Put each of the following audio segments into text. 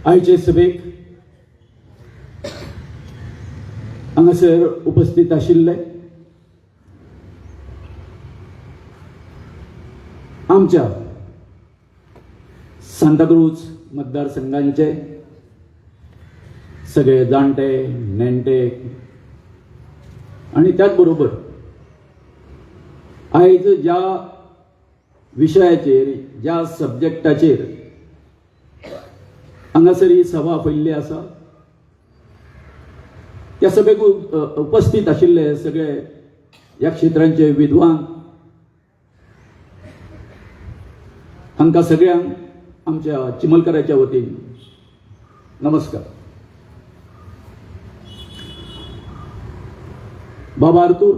आयचे सभेक हांगासर उपस्थित आशिल्ले आमच्या सांताक्रूज मतदारसंघांचे सगळे जाणटे नेणटे आणि त्याच बरोबर आयज ज्या विशयाचेर ज्या सब्जेक्टाचेर हांगासर ही सभा आपयल्ली आसा त्या सभेक उपस्थित आशिल्ले सगळे ह्या क्षेत्रांचे विद्वान हांकां सगळ्यांक आमच्या चिमलकराच्या वतीन नमस्कार. बाबा आर्तूर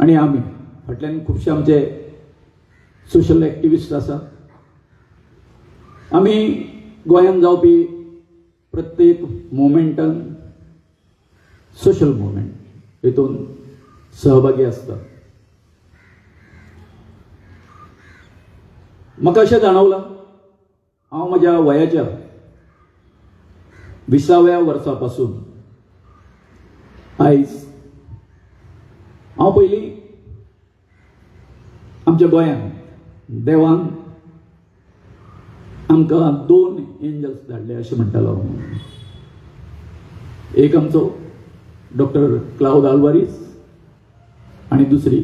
आणि आमी फाटल्यान खुबशे आमचे सोशल एक्टिविस्ट आसा. आमी गोंयांत जावपी प्रत्येक मुवमेंटान सोशल मुवमेंट हितून सहभागी आसता. म्हाका अशें जाणवलां हांव म्हज्या वयाच्या 20व्या वर्सा पासून आयज हांव पयलीं आमच्या गोंयांत देवान आमकां 2 एंजल्स धाडले अशें म्हणटालो. एक आमचो डॉक्टर क्लाउड आल्वारीस आणि दुसरी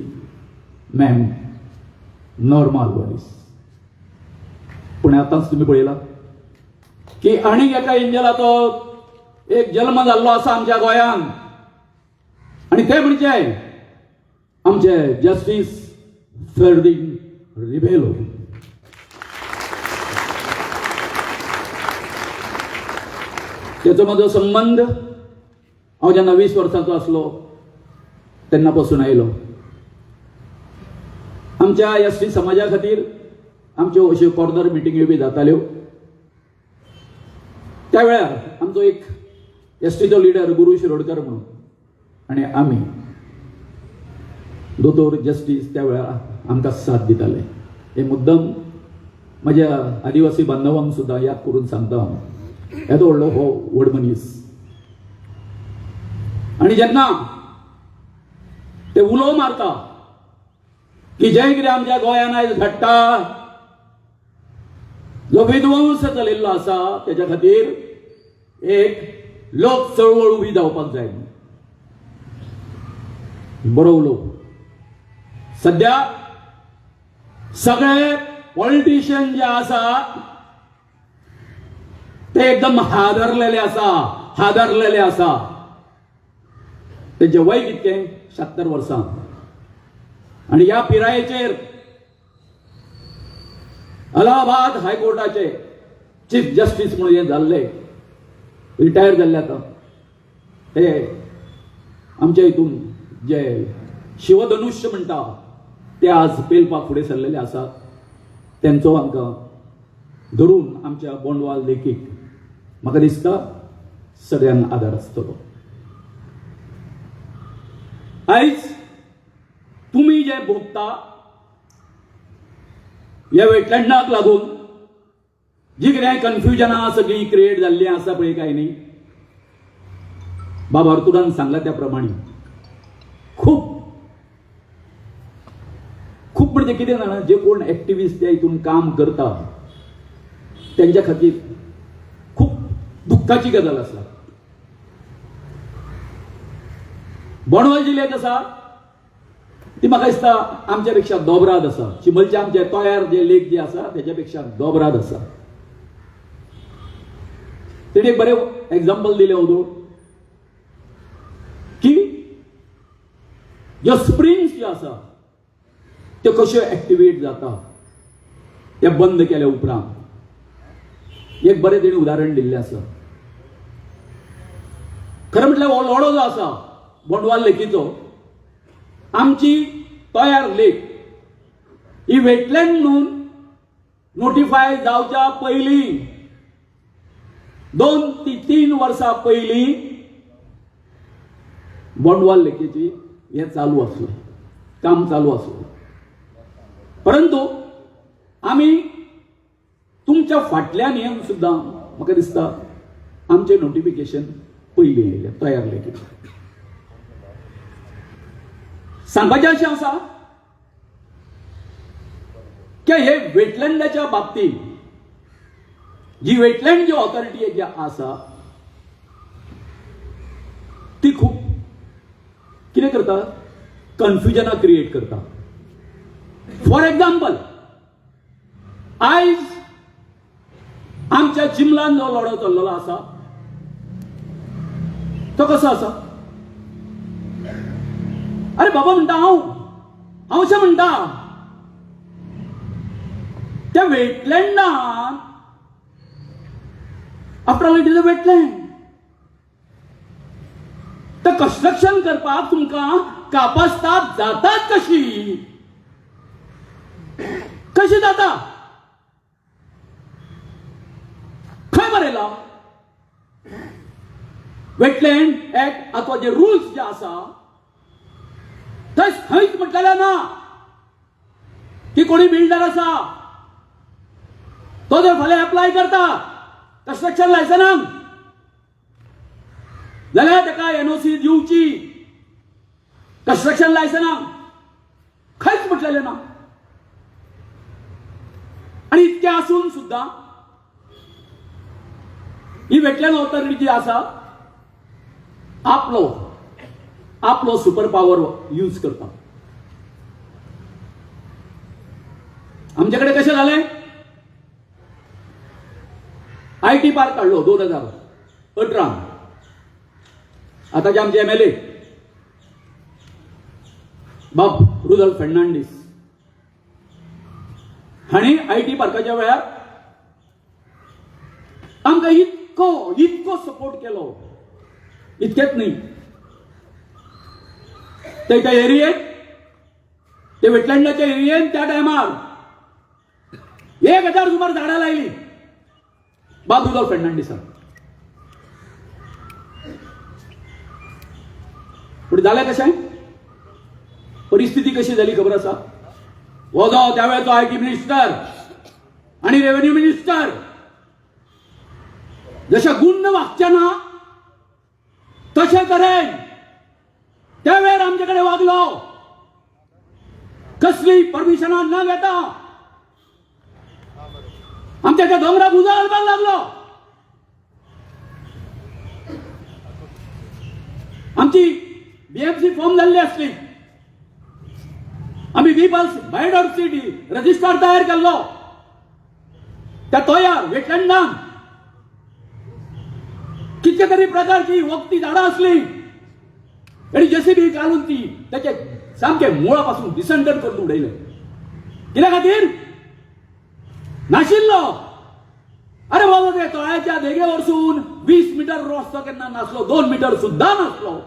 मॅम नॉर्मा आल्वारीस. पूण आतांच तुमी पळयला की आनीक एका एंजलाचो एक जल्म जाल्लो आसा आमच्या गोंयांत आणि ते म्हणजे आमचे जस्टीस फर्दिनांद रिबेलो. त्याचो म्हजो संबंध हांव जेन्ना 20 वर्सांचो आसलो तेन्ना पासून आयलो. आमच्या एसटी समाजा खातीर आमच्यो अश्यो कॉर्नर मिटिंग्यो बी जाताल्यो. त्या वेळार आमचो एक एसटीचो लिडर गुरू शिरोडकर म्हणून आणि आमी दोतोर जस्टीस त्या वेळार आमकां साथ दिताले. हे मुद्दम म्हज्या आदिवासी बांधवांक सुद्दां याद करून सांगता हांव. येदो व्हडलो हो व्हड मनीस आणि जेन्ना ते उलो मारता की जे कितें आमच्या गोंयांत आयज घडटा जो विध्वंस चलिल्लो आसा तेच्या खातीर एक लोक चळवळ उबी जावपाक जाय. बरो उलो. सध्या सगळे पॉलिटिशियन जे आसा ते एकदम हादरलेले आसा. तेंचे वय कितकें 76 वर्सां आणि ह्या पिरायेचेर अलाहाबाद हायकोर्टाचे चीफ जस्टीस म्हणून हे जाल्ले रिटायर जाल्ले आतां ते आमच्या हितून जे शिवधनुष्य म्हणटा ते आज पेलपाक फुडें सरलेले आसात. तेंचो आमकां धरून आमच्या बोंडवाल देखीक म्हाका दिसता सगळ्यांक आदार आसतलो. आयज तुमी जे भोगता ह्या वेटलँडाक लागून जी कितें कन्फ्युजनां सगळीं क्रिएट जाल्लीं आसा पळय काय न्ही, बाबा आर्तुरान सांगला त्या प्रमाणे खूप म्हणजे कितें जाणा जे कोण एक्टिविस्ट त्या हितून काम करता त्यांच्या खातीर खूप दुःखाची गजाल आसा. बोंडवाल जिल्ह्यात आसा ती म्हाका दिसता आमच्या पेक्षा दोबराद आसा. चिमलचे आमचे तयार जे लेक जे आसा त्याच्या पेक्षा दोबराद आसा. तेणे एक बरें एक्झाम्पल दिलें उदो की ज्यो स्प्रिंग्स ज्यो आसा त्यो कश्यो एक्टिवेट जाता ते बंद केल्या उपरांत एक बरें तेणे उदाहरण दिल्लें आसा. खरें म्हटल्यार हो लोडो जो आसा बोंडवाल लेकीचो आमची तयार लेक ही वेटलँड म्हणून नोटिफाय जावच्या पयलीं 2 ते 3 वर्सां पयलीं बोंडवाल लेकीची हे चालू आसलें, काम चालू आसलें. परंतु आमी तुमच्या तुमच्या फाटल्यान येवन सुद्दां म्हाका दिसता आमचे नोटिफिकेशन पयलीं येयलें, तयार लेगीत. सांगपाचें अशें आसा की हे वेटलँडाच्या बाबतींत जी वेटलँड जी ऑथॉरिटी जी आसा ती खूब कितें करता, कन्फ्युजनां क्रिएट करता. फॉर एग्जाम्पल, आयज आमच्या चिमलान जो लढो चल्लेलो आसा तो कसो आसा? अरे बाबा म्हणटा हांव अशें म्हणटा त्या वेटलँडान, after all it is a wetland, तर कन्स्ट्रक्शन करपाक तुमकां कापासतात जातात कशी जाता? खंय बरयला? वेटलँड ऍक्ट अथवा जे रुल्स जे आसा थंयच म्हटलेलें ना की कोणी बिल्डर आसा तो जर फाल्यां एप्लाय करता कन्स्ट्रक्शन लायसनाक जाल्यार ताका एनओसी दिवची, कन्स्ट्रक्शन लायसनाक खंयच म्हटलेलें ना. आणि इतकें आसून सुद्दां ही वेटलँड ऑथॉरिटी जी आसा आपलो सुपर पॉवर यूज करता. आमच्याकडे कशें जालें, आयटी पार्क काडलो 2018. आतांचे आमचे एमएलए बाब रुदल फर्नांडीस हांणी आयटी पार्काच्या वेळार आमकां इतको सपोर्ट केलो. इतकेच न्ही, त्या एरियेत, ते वेटलँडाच्या एरियेन त्या टायमार 1000 सुमार झाडां लायली बाब रुदल फर्नांडीसान. पूण जालें कशें, परिस्थिती कशी जाली खबर आसा? हो जो त्या वेळेचो आयटी मिनिस्टर आणि रेव्हेन्यू मिनिस्टर जशें गुण्ण वागचे ना तशे तरेन त्या वेळार आमचे कडेन वागलो. कसली परमिशनां न घेता आमच्या त्या दोंगराक उजो घालपाक लागलो. आमची बीएमसी फॉर्म जाल्ली आसली, आम्ही बायोडायव्हर्सिटी रजिस्टर तयार केल्लो. त्या तयार वेटलँडान कितके तरी प्रकारची वखदी झाडां असली आणि जेसीबी घालून ती त्याचे सामके मुळापासून डिसेंडर करून उडयले. कित्या खातीर? नाशिल्लो. अरे बाबा ते तळ्याच्या देगे वरसून 20 मीटर रस्तो केन्ना नासलो, 2 मीटर सुद्धा नासलो,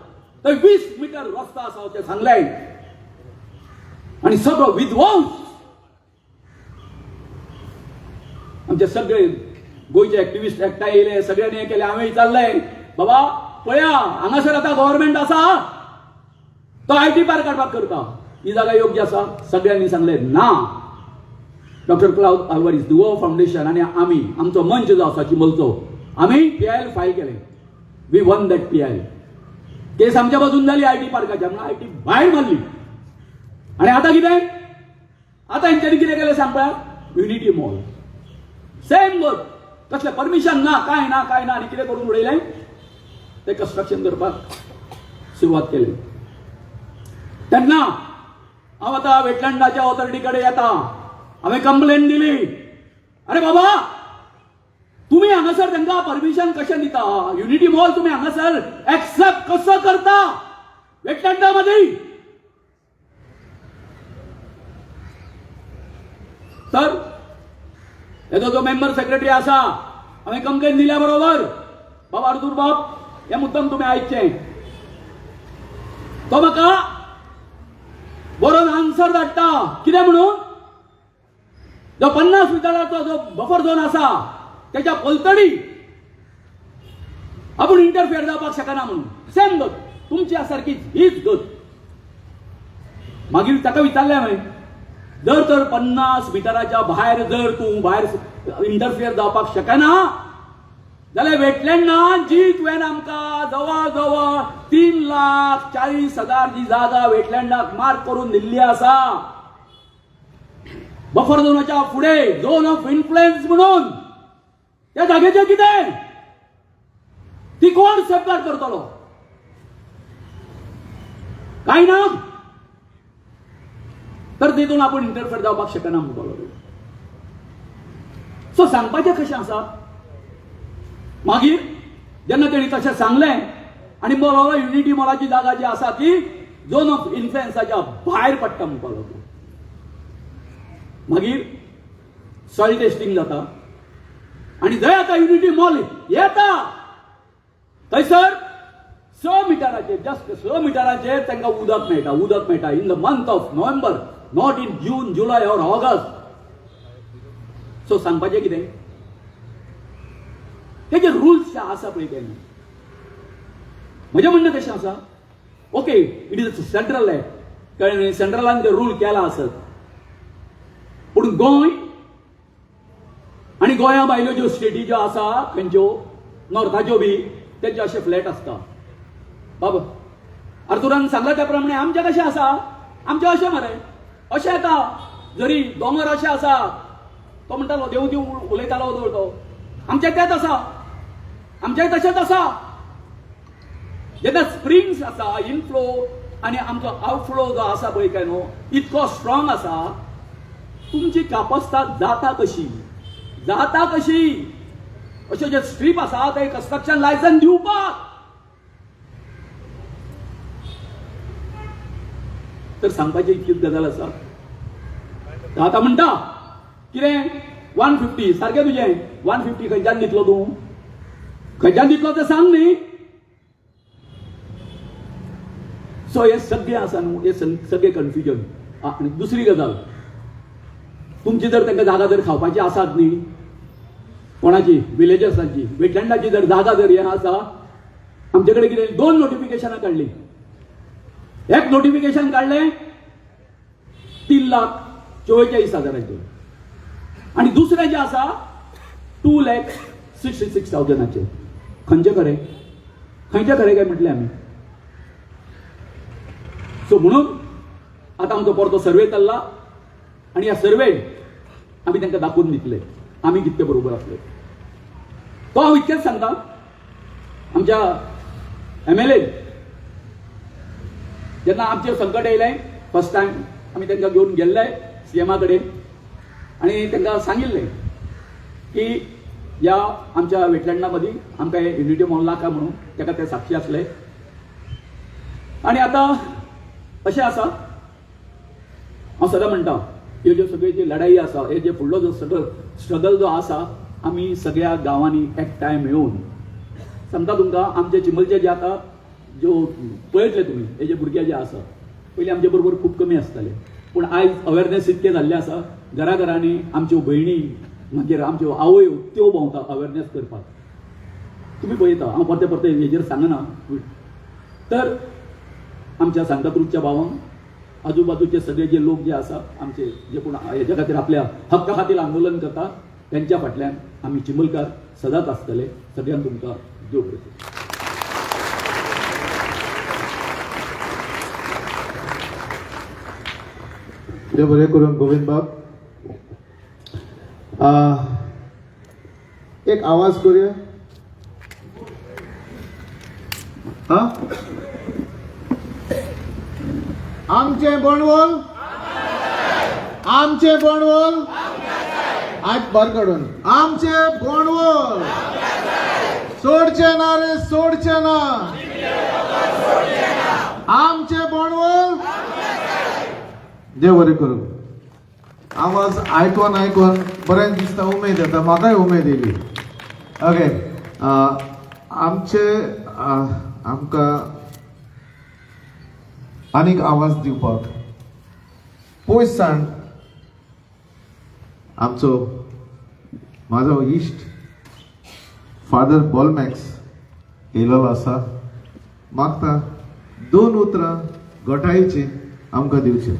तर 20 मीटर रस्तो आसा ते सांगले. आणि सगळं विध्वंस आमचे सगळे गोयचे ऍक्टिव्हिस्ट एकठांय येयले, सगळ्यांनी हे केले. हांवें विचारलें, बाबा पळया हांगासर आता गव्हर्नमेंट आसा तो आयटी पार्क काडपाक करता, ही जागा योग्य आसा? सगळ्यांनी सांगले ना. डॉक्टर क्लाउद आल्वारीस दुओ फाउंडेशन आणि आम्ही आमचो मंच जो आसा चिंबलचो, आम्ही पीआयएल फायल केले. We won that PIL. Case आमच्या बाजून जाली आयटी पार्काच्या, म्हणून आयटी भायर मारली. आणि आता कितें? आता हेंच्यांनी कितें केलें सांग पळया, युनिटी मॉल सेम गोष्ट, कसले परमिशन ना, काय ना आणि कितें करून उडयलें, ते कन्स्ट्रक्शन करपाक सुरवात केली. तेन्ना हांव आतां वेटलँडाच्या ऑथॉरिटी कडेन येता. हांवें कंप्लेन दिली, अरे बाबा तुम्ही हांगासर तांकां परमिशन कशें दिता? युनिटी मॉल तुम्ही हांगासर एक्सेप्ट कसो करता वेटलँडा मध्ये? तर हेजो जो मेंबर सेक्रेटरी आसा, हांवें कंप्लेन दिल्या बरोबर, बाबा अर्दूर बाब हे मुद्दम तुम्ही आयकचें. तो म्हाका बरोवन आन्सर धाडटा. कितें म्हणून? जो 50 मिटराचो जो बफर झोन आसा त्याच्या पलतडी आपूण इंटरफियर जावपाक शकना म्हणून. सेम गत तुमची सारखीच हीच गत. मागीर ताका विचारलें हांवें, जर तर 50 मिटराच्या भायर जर तूं भायर इंटरफियर जावपाक शकना जाल्यार वेटलँडां जी तुवें आमकां जवळ जवळ 3,40,000 जी जागा वेटलँडाक मार्क करून दिल्ली आसा बफर झोनाच्या फुडें झोन ऑफ इन्फ्लुएन्स म्हणून त्या जागेचें कितें ती कोण सेफगार्ड करतलो काय ना तर तितून आपण इंटरफेअर जावपाक शकना म्हणटलो सो सांगपाचें कशें आसा मागीर जेन्ना तेणी तशें सांगलें आनी बरोबर युनिटी मॉलाची जागा जी आसा ती झोन ऑफ इन्फ्लुएन्साच्या भायर पडटा म्हणपाक लागलो मागीर सॉइल टेस्टिंग जाता आणि जंय आता युनिटी मॉल येता थंयसर 6 मिटराचेर जस्ट 6 मिटराचेर तांकां उदक मेळटा in the month of November not in June July or August so सांगपाचें कितें हे जे रुल्स जे आसा पळय ते म्हजें म्हणणें कशें आसा okay it is central land कळ्ळें सेंट्रलान ते रूल केला आसत पूण गोंय आणि गोंया भायल्यो ज्यो स्टेटी ज्यो आसा खंयच्यो नॉर्थाच्यो बी तेंचे अशे फ्लॅट आसता बाबा आर्थुरान सांगला त्या प्रमाणे आमचें कशें आसा आमचें अशें मरे अशें येता जरी दोंगर अशें आसा तो म्हणटालो देव देव उलयतालो तो आमचें तेंच आसा आमचेंय तशेंच आसा जेन्ना स्प्रिंग्स आसा इनफ्लो आनी आमचो आउटफ्लो जो आसा पळय काय न्हू इतको स्ट्रॉंग आसा तुमची कापस्ताद जाता कशी अशें जे स्ट्रीप आसा ते कन्स्ट्रक्शन लायसन्स दिवपाक तर सांगपाची इतकीच गजाल आसा आता म्हणटा कितें 150 सारकें तुजें 150 खंयच्यान दितलो तूं खंयच्यान दितलो तें सांग न्ही सो हे सगळें आसा न्हू हे सगळें कन्फ्युजन आनी दुसरी गजाल तुमची जर तांकां जागा जर खावपाची आसात न्ही कोणाची विलेजर्सांची वेटलँडाची जर जागा जर हे आसा आमचे कडेन कितें 2 नोटिफिकेशनां काडली एक नोटिफिकेशन काढलें 3,44,000 आणि दुसरें जे आसा 2,66,000 खंयचे खरें काय म्हटलें आमी सो म्हणून आता आमचो परतो सर्वे चल्ला आणि ह्या सर्वेन आमी तांकां दाखोवन दितले आमी कितके बरोबर आसले तो हांव इतकेंच सांगता आमच्या MLA जेन्ना आमचेर संकट येयलें फर्स्ट टायम आमी तांकां घेवन गेल्ले CMA कडेन आनी तांकां सांगिल्लें की ह्या आमच्या वेटलँडा मदीं आमकां हे युनिटी मॉल नाका म्हणून ताका ते साक्षी आसले आनी आतां अशें आसा हांव सदां म्हणटा ह्यो ज्यो सगळ्यो जी लढाई आसा हे जे फुडलो जो स्ट्रगल जो आसा आमी सगळ्या गांवांनी एकठांय मेळून सांगता तुमकां आमचे चिमलचे जे आतां ज्यो पळयतले तुमी हे जे भुरगे जे आसा पयलीं आमचे बरोबर खूब कमी आसताले पूण आयज अवेरनेस इतकें जाल्लें आसा घराघरांनी आमच्यो भयणी मागीर आमच्यो आवयो त्यो भोंवता अवेरनेस करपाक तुमी पळयता हांव परते परते हेजेर सांगना तर आमच्या सांताक्रूजच्या भावांक आजूबाजूचे सगळे जे लोक जे आसा आमचे जे कोण हेच्या खातीर आपल्या हक्का खातीर आंदोलन करता त्यांच्या फाटल्यान आमी चिमलकार सदांच आसतले सगळ्यांक तुमकां देव बरें देव बरें करून गोविंद बाब एक आवाज करूया हा आमचे बनवल आज बर काढून आमचे बनवल सोडचे ना रे सोडचे ना आमचे बनवल देव बरें करूं आवाज आयकून बरें दिसता उमेद येता म्हाकाय उमेद येयली ओके आमकां आनीक आवाज दिवपाक पयस सावन आमचो म्हाजो इश्ट फादर बॉलमॅक्स येयलेलो आसा मागता 2 उतरां घोटायेची आमकां दिवची